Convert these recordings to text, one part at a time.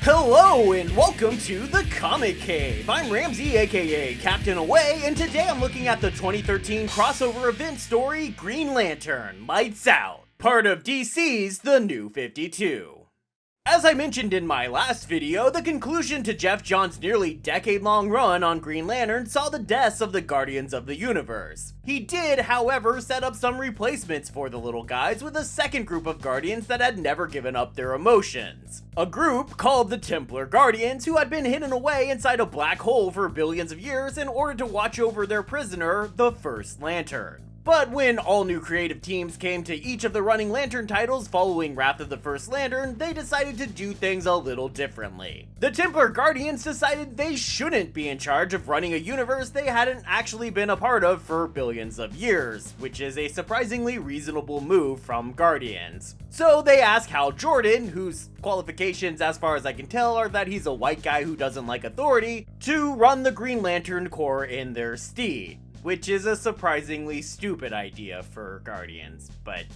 Hello and welcome to the Comic Cave. I'm Ramsey, aka Captain Away, and today I'm looking at the 2013 crossover event story Green Lantern Lights Out, part of DC's The New 52. As I mentioned in my last video, the conclusion to Jeff Johns' nearly decade-long run on Green Lantern saw the deaths of the Guardians of the Universe. He did, however, set up some replacements for the little guys with a second group of Guardians that had never given up their emotions. A group called the Templar Guardians, who had been hidden away inside a black hole for billions of years in order to watch over their prisoner, the First Lantern. But when all new creative teams came to each of the running Lantern titles following Wrath of the First Lantern, they decided to do things a little differently. The Templar Guardians decided they shouldn't be in charge of running a universe they hadn't actually been a part of for billions of years, which is a surprisingly reasonable move from Guardians. So they asked Hal Jordan, whose qualifications as far as I can tell are that he's a white guy who doesn't like authority, to run the Green Lantern Corps in their stead. Which is a surprisingly stupid idea for Guardians, but,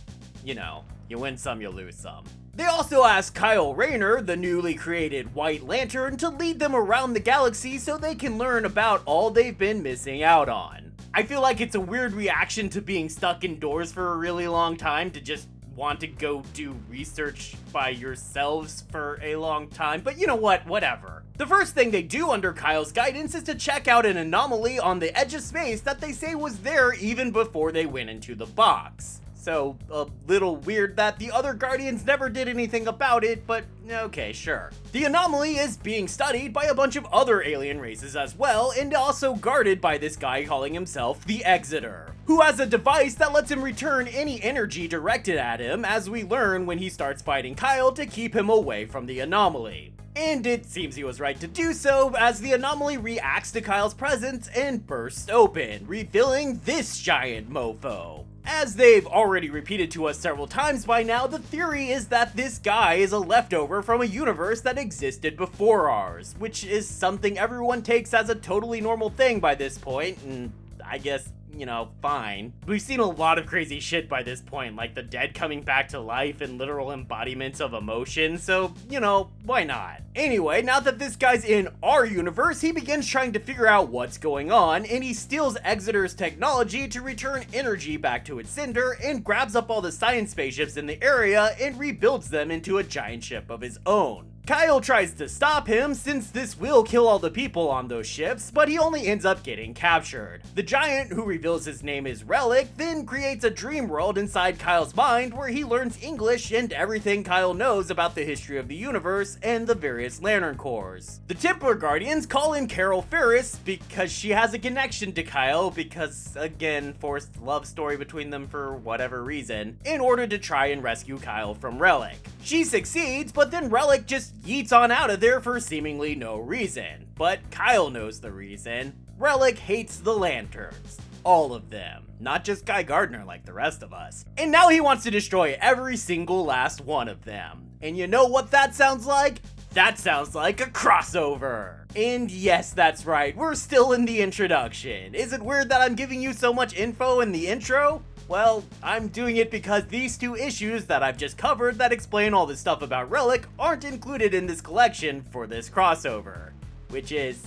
you know, you win some, you lose some. They also asked Kyle Rayner, the newly created White Lantern, to lead them around the galaxy so they can learn about all they've been missing out on. I feel like it's a weird reaction to being stuck indoors for a really long time to just want to go do research by yourselves for a long time, but you know what, whatever. The first thing they do under Kyle's guidance is to check out an anomaly on the edge of space that they say was there even before they went into the box. So, a little weird that the other Guardians never did anything about it, but okay, sure. The anomaly is being studied by a bunch of other alien races as well, and also guarded by this guy calling himself the Exeter, who has a device that lets him return any energy directed at him, as we learn when he starts fighting Kyle to keep him away from the anomaly. And it seems he was right to do so, as the anomaly reacts to Kyle's presence and bursts open, revealing this giant mofo. As they've already repeated to us several times by now, the theory is that this guy is a leftover from a universe that existed before ours, which is something everyone takes as a totally normal thing by this point, and I guess, you know, fine. We've seen a lot of crazy shit by this point, like the dead coming back to life and literal embodiments of emotion, so, you know, why not? Anyway, now that this guy's in our universe, he begins trying to figure out what's going on, and he steals Exeter's technology to return energy back to its sender, and grabs up all the science spaceships in the area and rebuilds them into a giant ship of his own. Kyle tries to stop him since this will kill all the people on those ships, but he only ends up getting captured. The giant, who reveals his name is Relic, then creates a dream world inside Kyle's mind where he learns English and everything Kyle knows about the history of the universe and the various Lantern Corps. The Templar Guardians call in Carol Ferris because she has a connection to Kyle because, again, forced love story between them for whatever reason, in order to try and rescue Kyle from Relic. She succeeds, but then Relic just yeets on out of there for seemingly no reason. But Kyle knows the reason. Relic hates the Lanterns. All of them. Not just Guy Gardner like the rest of us. And now he wants to destroy every single last one of them. And you know what that sounds like? That sounds like a crossover. And yes, that's right, we're still in the introduction. Is it weird that I'm giving you so much info in the intro? Well, I'm doing it because these two issues that I've just covered that explain all this stuff about Relic aren't included in this collection for this crossover, which is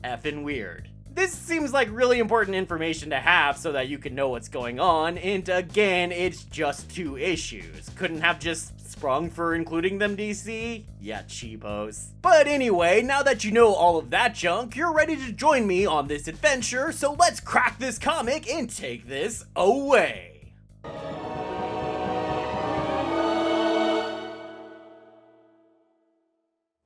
effing weird. This seems like really important information to have so that you can know what's going on, and again, it's just 2 issues. Couldn't have just sprung for including them, DC? Yeah, cheapos. But anyway, now that you know all of that junk, you're ready to join me on this adventure, so let's crack this comic and take this away.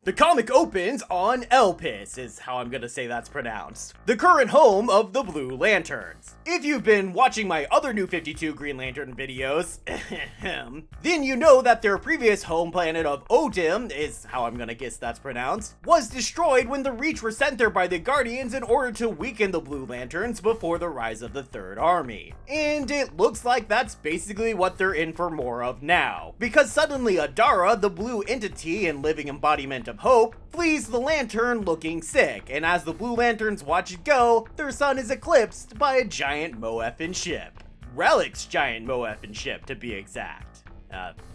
The comic opens on Elpis, is how I'm gonna say that's pronounced, the current home of the Blue Lanterns. If you've been watching my other New 52 Green Lantern videos, then you know that their previous home planet of Odim, is how I'm gonna guess that's pronounced, was destroyed when the Reach were sent there by the Guardians in order to weaken the Blue Lanterns before the rise of the Third Army. And it looks like that's basically what they're in for more of now, because suddenly Adara, the blue entity and living embodiment of Hope, flees the Lantern looking sick, and as the Blue Lanterns watch it go, their sun is eclipsed by a giant Moeffin ship. Relic's giant Moeffin ship, to be exact.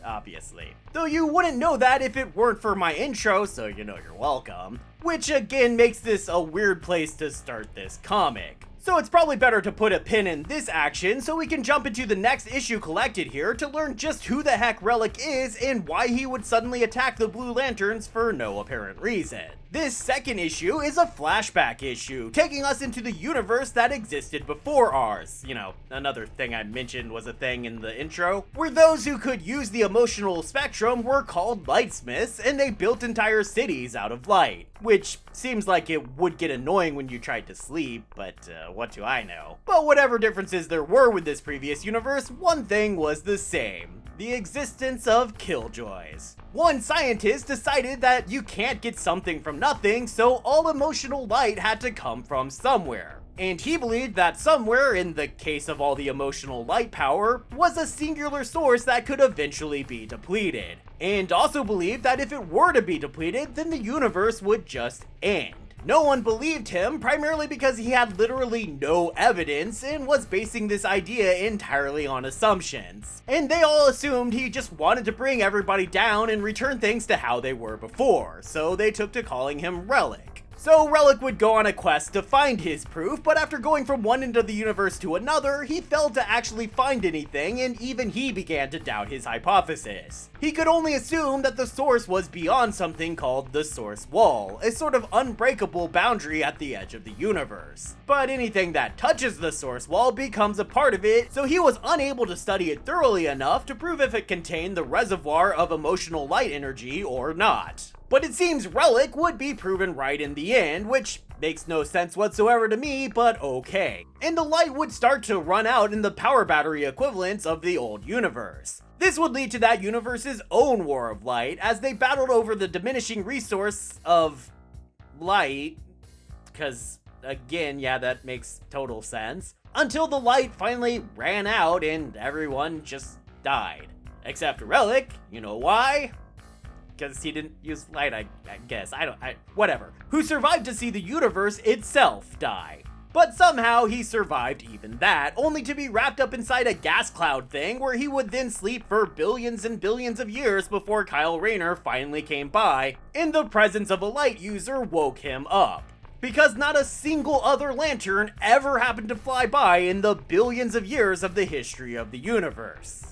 obviously. Though you wouldn't know that if it weren't for my intro, so you know you're welcome. Which again makes this a weird place to start this comic. So it's probably better to put a pin in this action so we can jump into the next issue collected here to learn just who the heck Relic is and why he would suddenly attack the Blue Lanterns for no apparent reason. This second issue is a flashback issue, taking us into the universe that existed before ours. You know, another thing I mentioned was a thing in the intro, where those who could use the emotional spectrum were called lightsmiths, and they built entire cities out of light. Which seems like it would get annoying when you tried to sleep, but what do I know? But whatever differences there were with this previous universe, one thing was the same: the existence of killjoys. One scientist decided that you can't get something from nothing, so all emotional light had to come from somewhere. And he believed that somewhere, in the case of all the emotional light power, was a singular source that could eventually be depleted. And also believed that if it were to be depleted, then the universe would just end. No one believed him, primarily because he had literally no evidence and was basing this idea entirely on assumptions. And they all assumed he just wanted to bring everybody down and return things to how they were before, so they took to calling him Relic. So Relic would go on a quest to find his proof, but after going from one end of the universe to another, he failed to actually find anything, and even he began to doubt his hypothesis. He could only assume that the source was beyond something called the Source Wall, a sort of unbreakable boundary at the edge of the universe. But anything that touches the Source Wall becomes a part of it, so he was unable to study it thoroughly enough to prove if it contained the reservoir of emotional light energy or not. But it seems Relic would be proven right in the end, which makes no sense whatsoever to me, but okay. And the light would start to run out in the power battery equivalents of the old universe. This would lead to that universe's own war of light, as they battled over the diminishing resource of light, because again, yeah, that makes total sense, until the light finally ran out and everyone just died. Except Relic. You know why? Because he didn't use light, I guess. Whatever. Who survived to see the universe itself die. But somehow he survived even that, only to be wrapped up inside a gas cloud thing where he would then sleep for billions and billions of years before Kyle Rayner finally came by, and the presence of a light user woke him up. Because not a single other lantern ever happened to fly by in the billions of years of the history of the universe.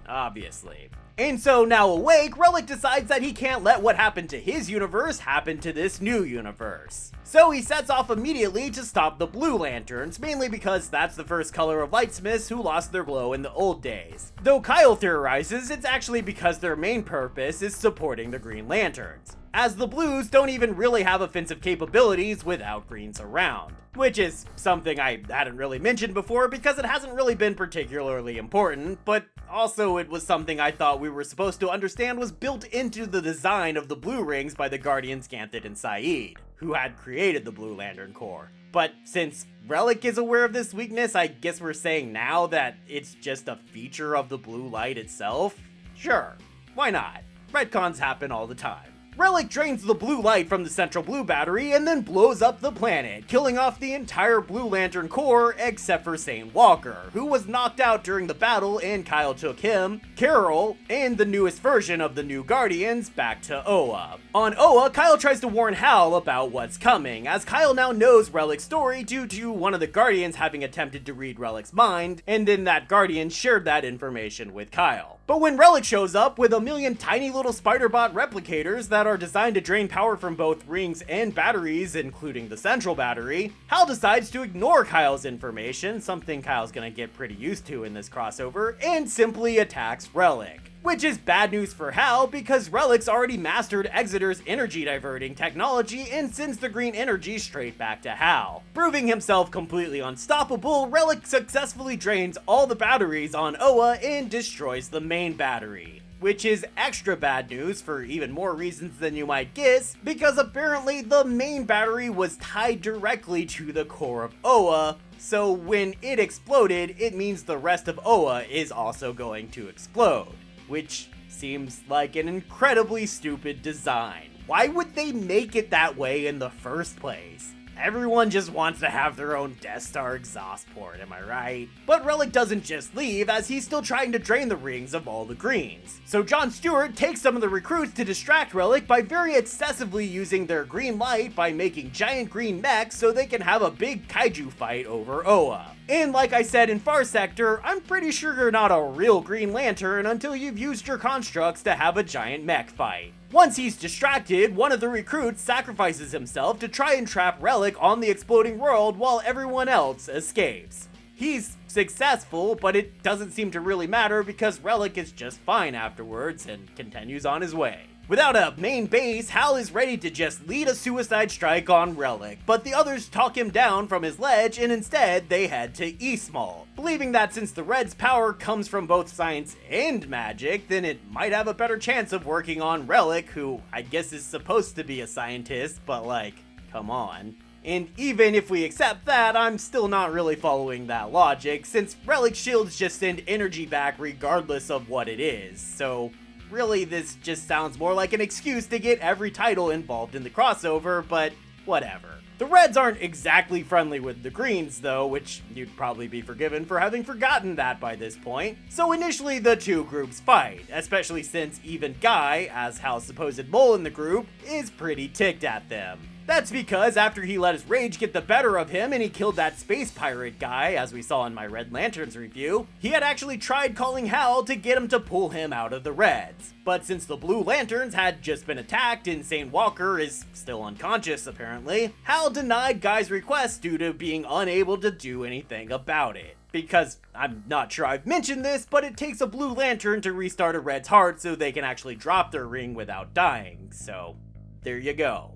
Obviously. And so now awake, Relic decides that he can't let what happened to his universe happen to this new universe. So he sets off immediately to stop the Blue Lanterns, mainly because that's the first color of lightsmiths who lost their glow in the old days. Though Kyle theorizes it's actually because their main purpose is supporting the Green Lanterns, as the Blues don't even really have offensive capabilities without Greens around. Which is something I hadn't really mentioned before because it hasn't really been particularly important, but also it was something I thought we were supposed to understand was built into the design of the Blue Rings by the Guardians Ganthet and Saeed, who had created the Blue Lantern Corps. But since Relic is aware of this weakness, I guess we're saying now that it's just a feature of the blue light itself? Sure, why not? Retcons happen all the time. Relic drains the blue light from the central blue battery and then blows up the planet, killing off the entire Blue Lantern Corps except for Saint Walker, who was knocked out during the battle and Kyle took him, Carol, and the newest version of the new Guardians back to Oa. On Oa, Kyle tries to warn Hal about what's coming, as Kyle now knows Relic's story due to one of the Guardians having attempted to read Relic's mind, and then that Guardian shared that information with Kyle. But when Relic shows up with a million tiny little Spider-Bot replicators that are designed to drain power from both rings and batteries, including the central battery, Hal decides to ignore Kyle's information, something Kyle's gonna get pretty used to in this crossover, and simply attacks Relic. Which is bad news for Hal because Relic's already mastered Exeter's energy diverting technology and sends the green energy straight back to Hal. Proving himself completely unstoppable, Relic successfully drains all the batteries on Oa and destroys the main battery. Which is extra bad news for even more reasons than you might guess, because apparently the main battery was tied directly to the core of Oa, so when it exploded, it means the rest of Oa is also going to explode. Which seems like an incredibly stupid design. Why would they make it that way in the first place? Everyone just wants to have their own Death Star exhaust port, am I right? But Relic doesn't just leave, as he's still trying to drain the rings of all the greens. So Jon Stewart takes some of the recruits to distract Relic by very excessively using their green light by making giant green mechs so they can have a big kaiju fight over Oa. And like I said in Far Sector, I'm pretty sure you're not a real Green Lantern until you've used your constructs to have a giant mech fight. Once he's distracted, one of the recruits sacrifices himself to try and trap Relic on the exploding world while everyone else escapes. He's successful, but it doesn't seem to really matter because Relic is just fine afterwards and continues on his way. Without a main base, Hal is ready to just lead a suicide strike on Relic, but the others talk him down from his ledge and instead they head to Eastmall, believing that since the Red's power comes from both science and magic, then it might have a better chance of working on Relic, who I guess is supposed to be a scientist, but like, come on. And even if we accept that, I'm still not really following that logic, since Relic shields just send energy back regardless of what it is, so really, this just sounds more like an excuse to get every title involved in the crossover, but whatever. The Reds aren't exactly friendly with the Greens though, which you'd probably be forgiven for having forgotten that by this point. So initially the two groups fight, especially since even Guy, as Hal's supposed mole in the group, is pretty ticked at them. That's because after he let his rage get the better of him and he killed that space pirate guy, as we saw in my Red Lanterns review, he had actually tried calling Hal to get him to pull him out of the Reds. But since the Blue Lanterns had just been attacked and St. Walker is still unconscious apparently, Hal denied Guy's request due to being unable to do anything about it. Because, I'm not sure I've mentioned this, but it takes a Blue Lantern to restart a Red's heart so they can actually drop their ring without dying, so there you go.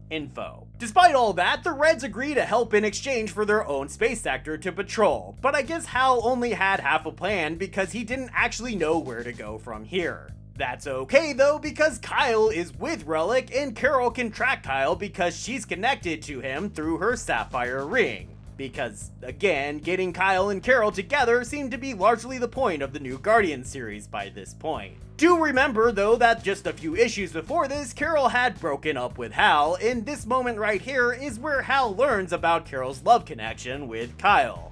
Info. Despite all that, the Reds agree to help in exchange for their own space sector to patrol, but I guess Hal only had half a plan because he didn't actually know where to go from here. That's okay though, because Kyle is with Relic and Carol can track Kyle because she's connected to him through her sapphire ring. Because, again, getting Kyle and Carol together seemed to be largely the point of the new Guardian series by this point. Do remember, though, that just a few issues before this, Carol had broken up with Hal, and this moment right here is where Hal learns about Carol's love connection with Kyle.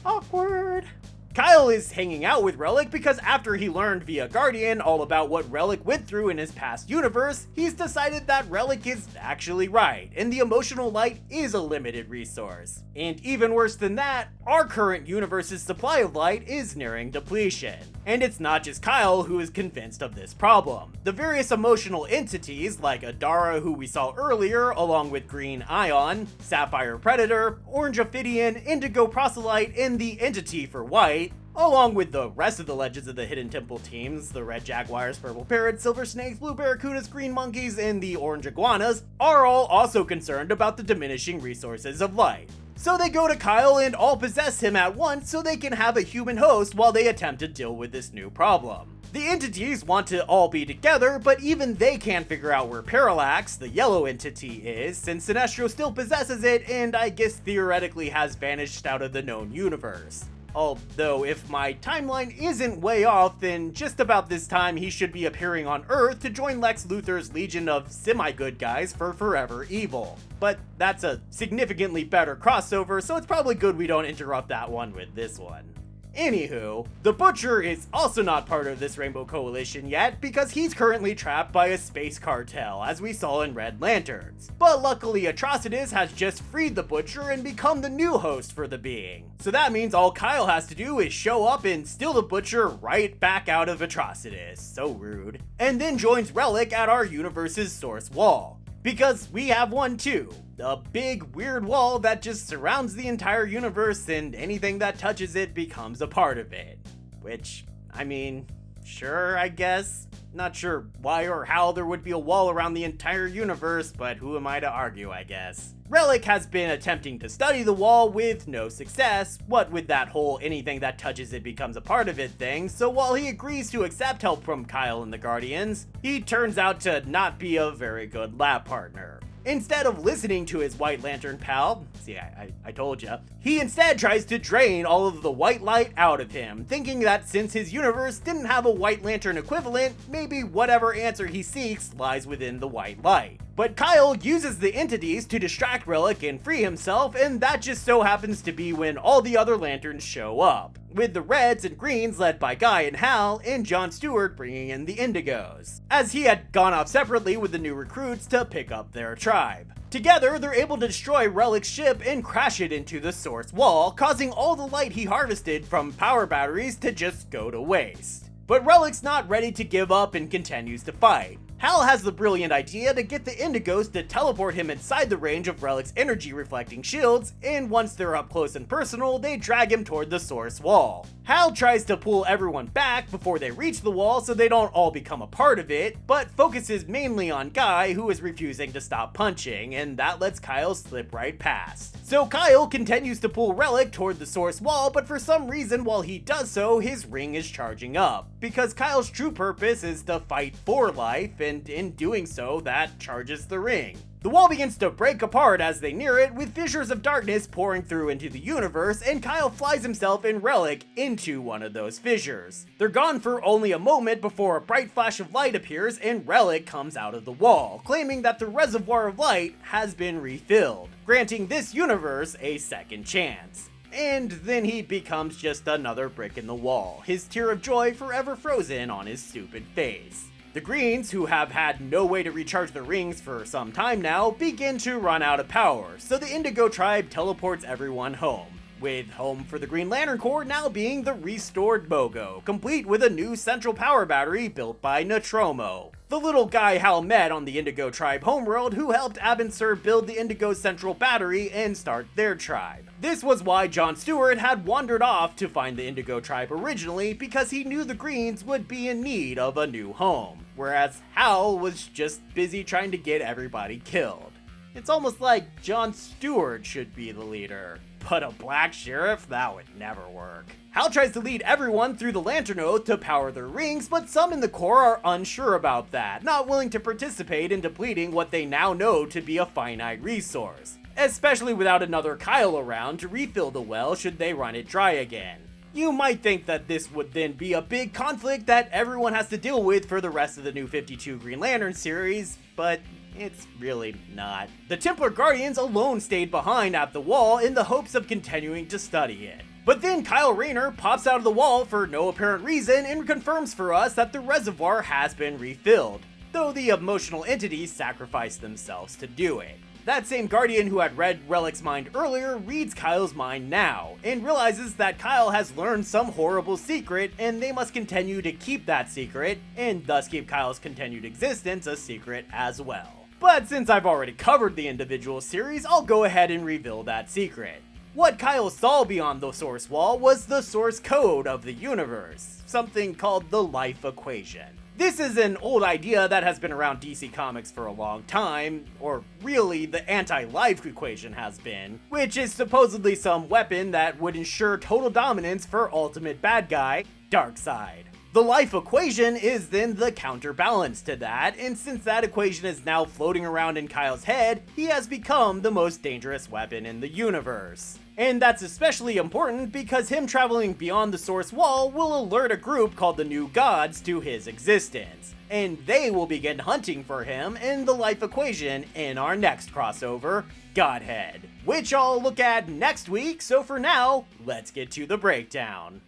Awkward. Kyle is hanging out with Relic because after he learned via Guardian all about what Relic went through in his past universe, he's decided that Relic is actually right, and the emotional light is a limited resource. And even worse than that, our current universe's supply of light is nearing depletion. And it's not just Kyle who is convinced of this problem. The various emotional entities, like Adara who we saw earlier, along with Green Ion, Sapphire Predator, Orange Ophidian, Indigo Proselyte, and the Entity for White, along with the rest of the Legends of the Hidden Temple teams, the Red Jaguars, Purple Parrots, Silver Snakes, Blue Barracudas, Green Monkeys, and the Orange Iguanas, are all also concerned about the diminishing resources of light. So they go to Kyle and all possess him at once so they can have a human host while they attempt to deal with this new problem. The entities want to all be together, but even they can't figure out where Parallax, the yellow entity, is, since Sinestro still possesses it and I guess theoretically has vanished out of the known universe. Although if my timeline isn't way off, then just about this time he should be appearing on Earth to join Lex Luthor's legion of semi-good guys for Forever Evil. But that's a significantly better crossover, so it's probably good we don't interrupt that one with this one. Anywho, the Butcher is also not part of this Rainbow Coalition yet because he's currently trapped by a space cartel, as we saw in Red Lanterns. But luckily Atrocitus has just freed the Butcher and become the new host for the being. So that means all Kyle has to do is show up and steal the Butcher right back out of Atrocitus, so rude, and then joins Relic at our universe's source wall. Because we have one too. A big, weird wall that just surrounds the entire universe and anything that touches it becomes a part of it. Which, I mean, sure, I guess. Not sure why or how there would be a wall around the entire universe, but who am I to argue, I guess. Relic has been attempting to study the wall with no success, what with that whole anything that touches it becomes a part of it thing, so while he agrees to accept help from Kyle and the Guardians, he turns out to not be a very good lab partner. Instead of listening to his White Lantern pal, see, I told ya, he instead tries to drain all of the white light out of him, thinking that since his universe didn't have a White Lantern equivalent, maybe whatever answer he seeks lies within the white light. But Kyle uses the entities to distract Relic and free himself, and that just so happens to be when all the other lanterns show up, with the Reds and Greens led by Guy and Hal, and Jon Stewart bringing in the Indigos, as he had gone off separately with the new recruits to pick up their tribe. Together, they're able to destroy Relic's ship and crash it into the source wall, causing all the light he harvested from power batteries to just go to waste. But Relic's not ready to give up and continues to fight. Hal has the brilliant idea to get the Indigos to teleport him inside the range of Relic's energy reflecting shields, and once they're up close and personal, they drag him toward the source wall. Hal tries to pull everyone back before they reach the wall so they don't all become a part of it, but focuses mainly on Guy, who is refusing to stop punching, and that lets Kyle slip right past. So Kyle continues to pull Relic toward the source wall, but for some reason while he does so, his ring is charging up, because Kyle's true purpose is to fight for life, and in doing so, that charges the ring. The wall begins to break apart as they near it, with fissures of darkness pouring through into the universe, and Kyle flies himself and Relic into one of those fissures. They're gone for only a moment before a bright flash of light appears and Relic comes out of the wall, claiming that the reservoir of light has been refilled, granting this universe a second chance. And then he becomes just another brick in the wall, his tear of joy forever frozen on his stupid face. The Greens, who have had no way to recharge their rings for some time now, begin to run out of power, so the Indigo tribe teleports everyone home, with home for the Green Lantern Corps now being the restored Mogo, complete with a new central power battery built by Nostromo, the little guy Hal met on the Indigo tribe homeworld who helped Abin Sur build the Indigo central battery and start their tribe. This was why Jon Stewart had wandered off to find the Indigo tribe originally, because he knew the Greens would be in need of a new home, whereas Hal was just busy trying to get everybody killed. It's almost like Jon Stewart should be the leader, but a black sheriff? That would never work. Hal tries to lead everyone through the Lantern Oath to power their rings, but some in the Corps are unsure about that, not willing to participate in depleting what they now know to be a finite resource, especially without another Kyle around to refill the well should they run it dry again. You might think that this would then be a big conflict that everyone has to deal with for the rest of the New 52 Green Lantern series, but it's really not. The Templar Guardians alone stayed behind at the wall in the hopes of continuing to study it. But then Kyle Rayner pops out of the wall for no apparent reason and confirms for us that the reservoir has been refilled, though the emotional entities sacrificed themselves to do it. That same Guardian who had read Relic's mind earlier reads Kyle's mind now, and realizes that Kyle has learned some horrible secret and they must continue to keep that secret, and thus keep Kyle's continued existence a secret as well. But since I've already covered the individual series, I'll go ahead and reveal that secret. What Kyle saw beyond the source wall was the source code of the universe, something called the life equation. This is an old idea that has been around DC Comics for a long time, or really the anti-life equation has been, which is supposedly some weapon that would ensure total dominance for ultimate bad guy, Darkseid. The life equation is then the counterbalance to that, and since that equation is now floating around in Kyle's head, he has become the most dangerous weapon in the universe. And that's especially important because him traveling beyond the source wall will alert a group called the New Gods to his existence, and they will begin hunting for him in the life equation in our next crossover, Godhead, which I'll look at next week, so for now, let's get to the breakdown.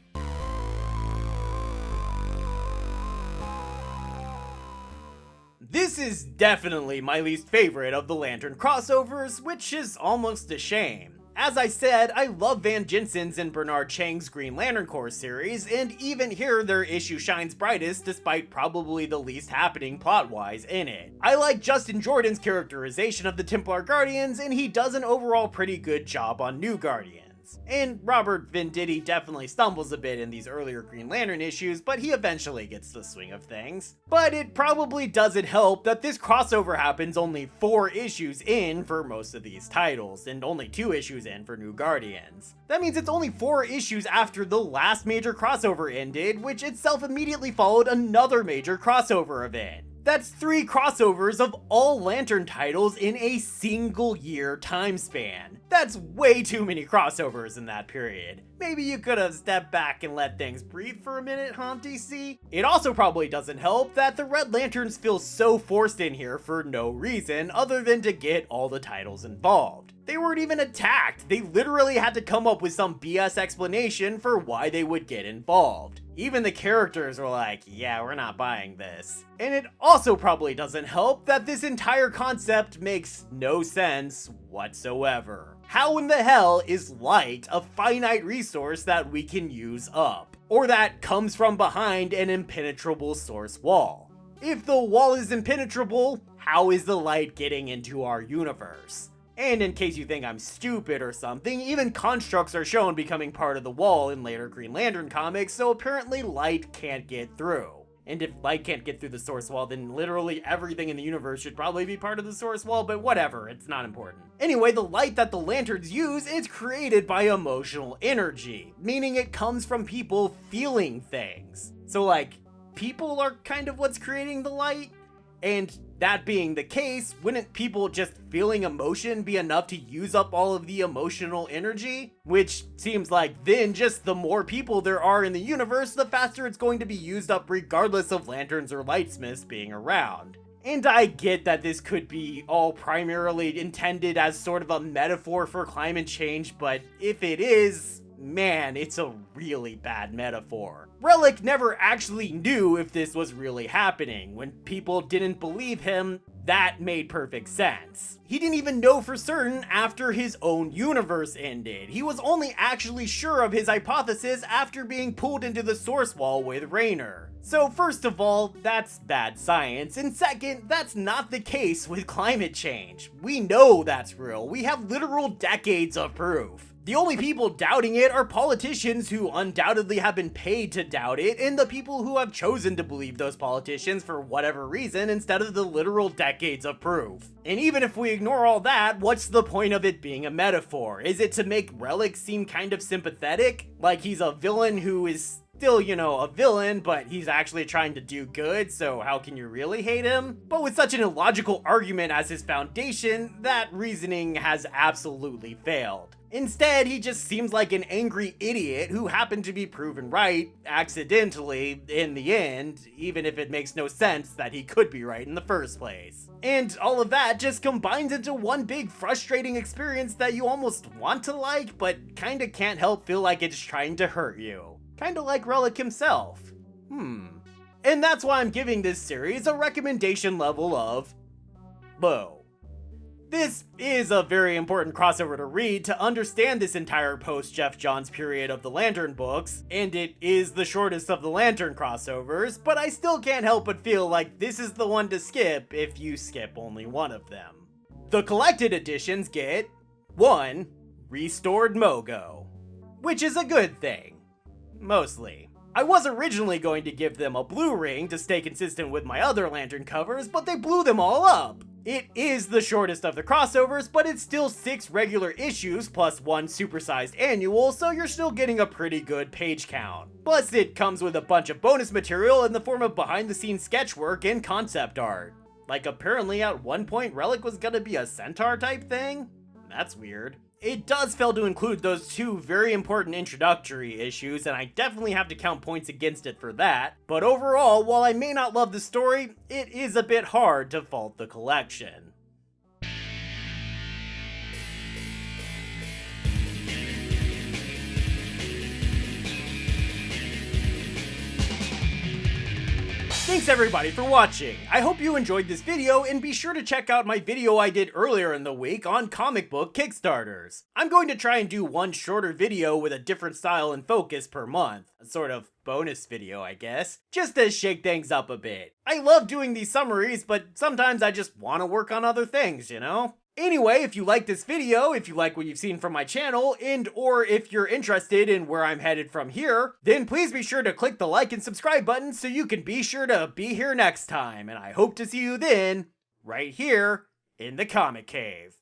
This is definitely my least favorite of the Lantern crossovers, which is almost a shame. As I said, I love Van Jensen's and Bernard Chang's Green Lantern Corps series, and even here their issue shines brightest despite probably the least happening plot-wise in it. I like Justin Jordan's characterization of the Templar Guardians, and he does an overall pretty good job on New Guardians. And Robert Venditti definitely stumbles a bit in these earlier Green Lantern issues, but he eventually gets the swing of things. But it probably doesn't help that this crossover happens only 4 issues in for most of these titles, and only 2 issues in for New Guardians. That means it's only 4 issues after the last major crossover ended, which itself immediately followed another major crossover event. That's 3 crossovers of all Lantern titles in a single year time span. That's way too many crossovers in that period. Maybe you could have stepped back and let things breathe for a minute, huh, DC? It also probably doesn't help that the Red Lanterns feel so forced in here for no reason other than to get all the titles involved. They weren't even attacked. They literally had to come up with some BS explanation for why they would get involved. Even the characters were like, yeah, we're not buying this. And it also probably doesn't help that this entire concept makes no sense whatsoever. How in the hell is light a finite resource that we can use up? Or that comes from behind an impenetrable source wall? If the wall is impenetrable, how is the light getting into our universe? And in case you think I'm stupid or something, even constructs are shown becoming part of the wall in later Green Lantern comics, so apparently light can't get through. And if light can't get through the source wall, then literally everything in the universe should probably be part of the source wall, but whatever, it's not important. Anyway, the light that the lanterns use is created by emotional energy, meaning it comes from people feeling things. So like, people are kind of what's creating the light? And that being the case, wouldn't people just feeling emotion be enough to use up all of the emotional energy? Which seems like then just the more people there are in the universe, the faster it's going to be used up regardless of lanterns or lightsmiths being around. And I get that this could be all primarily intended as sort of a metaphor for climate change, but if it is, man, it's a really bad metaphor. Relic never actually knew if this was really happening. When people didn't believe him, that made perfect sense. He didn't even know for certain after his own universe ended. He was only actually sure of his hypothesis after being pulled into the source wall with Raynor. So first of all, that's bad science, and second, that's not the case with climate change. We know that's real. We have literal decades of proof. The only people doubting it are politicians who undoubtedly have been paid to doubt it, and the people who have chosen to believe those politicians for whatever reason instead of the literal decades of proof. And even if we ignore all that, what's the point of it being a metaphor? Is it to make Relic seem kind of sympathetic? Like he's a villain who is still, you know, a villain, but he's actually trying to do good, so how can you really hate him? But with such an illogical argument as his foundation, that reasoning has absolutely failed. Instead, he just seems like an angry idiot who happened to be proven right, accidentally, in the end, even if it makes no sense that he could be right in the first place. And all of that just combines into one big frustrating experience that you almost want to like, but kinda can't help feel like it's trying to hurt you. Kinda like Relic himself. And that's why I'm giving this series a recommendation level of low. This is a very important crossover to read to understand this entire post-Jeff Johns period of the Lantern books, and it is the shortest of the Lantern crossovers, but I still can't help but feel like this is the one to skip if you skip only one of them. The collected editions get 1. Restored Mogo, which is a good thing. Mostly. I was originally going to give them a blue ring to stay consistent with my other Lantern covers, but they blew them all up. It is the shortest of the crossovers, but it's still 6 regular issues plus 1 supersized annual, so you're still getting a pretty good page count. Plus it comes with a bunch of bonus material in the form of behind the scenes sketchwork and concept art. Like apparently at one point Relic was gonna be a centaur type thing? That's weird. It does fail to include those 2 very important introductory issues, and I definitely have to count points against it for that. But overall, while I may not love the story, it is a bit hard to fault the collection. Thanks everybody for watching. I hope you enjoyed this video, and be sure to check out my video I did earlier in the week on comic book Kickstarters. I'm going to try and do one shorter video with a different style and focus per month. A sort of bonus video, I guess, just to shake things up a bit. I love doing these summaries, but sometimes I just want to work on other things, you know? Anyway, if you like this video, if you like what you've seen from my channel, and or if you're interested in where I'm headed from here, then please be sure to click the like and subscribe button so you can be sure to be here next time, and I hope to see you then, right here, in the Comic Cave.